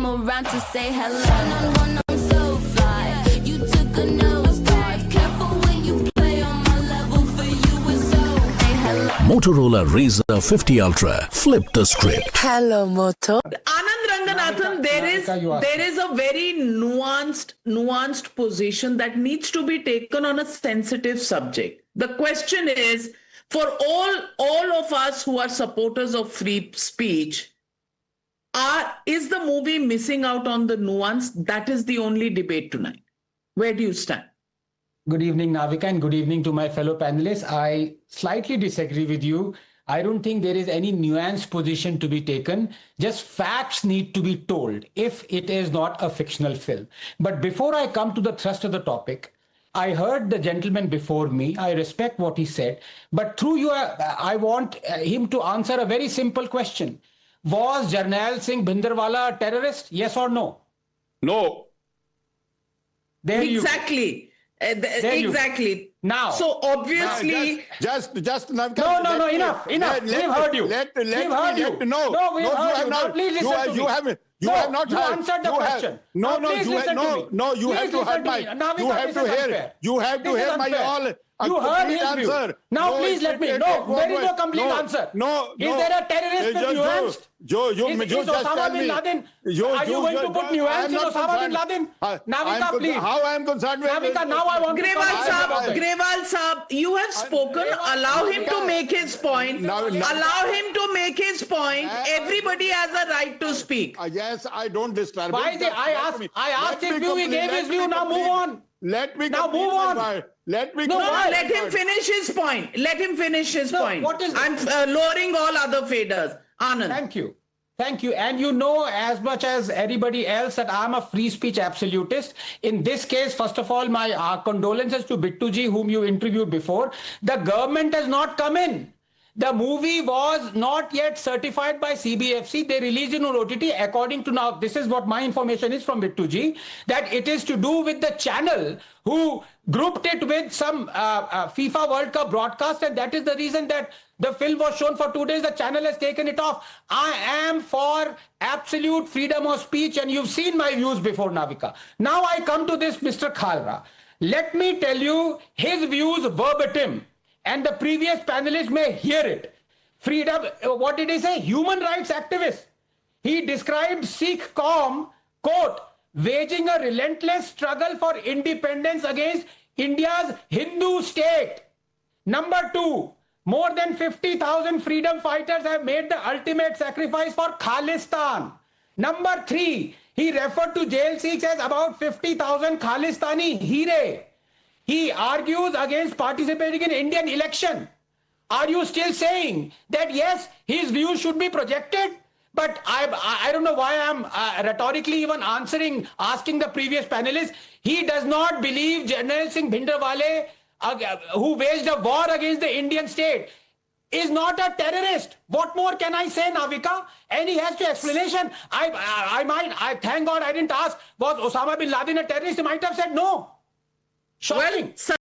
came around to say hello. One, I'm so fly. You took a nosedive. Careful when you play on my level. For you it's so. Hey, hello. Motorola Razr 50 Ultra. Flip the script. Hello, Moto. Anand Ranganathan, there is a very nuanced position that needs to be taken on a sensitive subject. The question is, for all of us who are supporters of free speech, is the movie missing out on the nuance? That is the only debate tonight. Where do you stand? Good evening, Navika, and good evening to my fellow panelists. I slightly disagree with you. I don't think there is any nuanced position to be taken. Just facts need to be told if it is not a fictional film. But before I come to the thrust of the topic, I heard the gentleman before me. I respect what he said. But through you, I want him to answer a very simple question. Was Jarnail Singh Bhindranwale a terrorist? Yes or no? No. There Exactly. Exactly. Now, so obviously, just no, enough. We've heard you. We've heard you. No, we've heard you. Now, please listen to me. You have not heard. You answered the question. You have to hear my. You have to hear my all. You heard his answer. View. Now, please let me. No, there is no complete answer. No. Is there a terrorist with nuance? Is Osama bin Laden? Are you going to put nuance in Osama bin Laden? Navika, please. How I am concerned with Navika, now I want to Grewal Saab, you have spoken. Allow him to make his point. Allow him to make his point. Everybody has a right to speak. Yes, I don't disturb. Why is it? I asked his view. He gave his view. Now move on. Let me now move on. Let me let him finish his point. Let him finish his point. What is I'm lowering all other faders. Anand. Thank you. And you know as much as anybody else that I'm a free speech absolutist. In this case, first of all, my condolences to Bittuji, whom you interviewed before. The government has not come in. The movie was not yet certified by CBFC. They released it on OTT. According to now, this is what my information is from Bittuji, that it is to do with the channel who grouped it with some FIFA World Cup broadcast, and that is the reason that the film was shown for 2 days. The channel has taken it off. I am for absolute freedom of speech, and you've seen my views before, Navika. Now I come to this Mr. Khalra. Let me tell you his views verbatim. And the previous panelists may hear it. Freedom, what did he say? Human rights activist. He described Sikh Qaum, quote, waging a relentless struggle for independence against India's Hindu state. Number 2, more than 50,000 freedom fighters have made the ultimate sacrifice for Khalistan. Number 3, he referred to jail Sikhs as about 50,000 Khalistani Hire. He argues against participating in Indian election. Are you still saying that yes, his views should be projected? But I don't know why I'm rhetorically even asking the previous panelists. He does not believe Jarnail Singh Bhindranwale, who waged a war against the Indian state, is not a terrorist. What more can I say, Navika? And he has to explanation. I thank God I didn't ask, was Osama bin Laden a terrorist? He might have said no. Shocking. Well,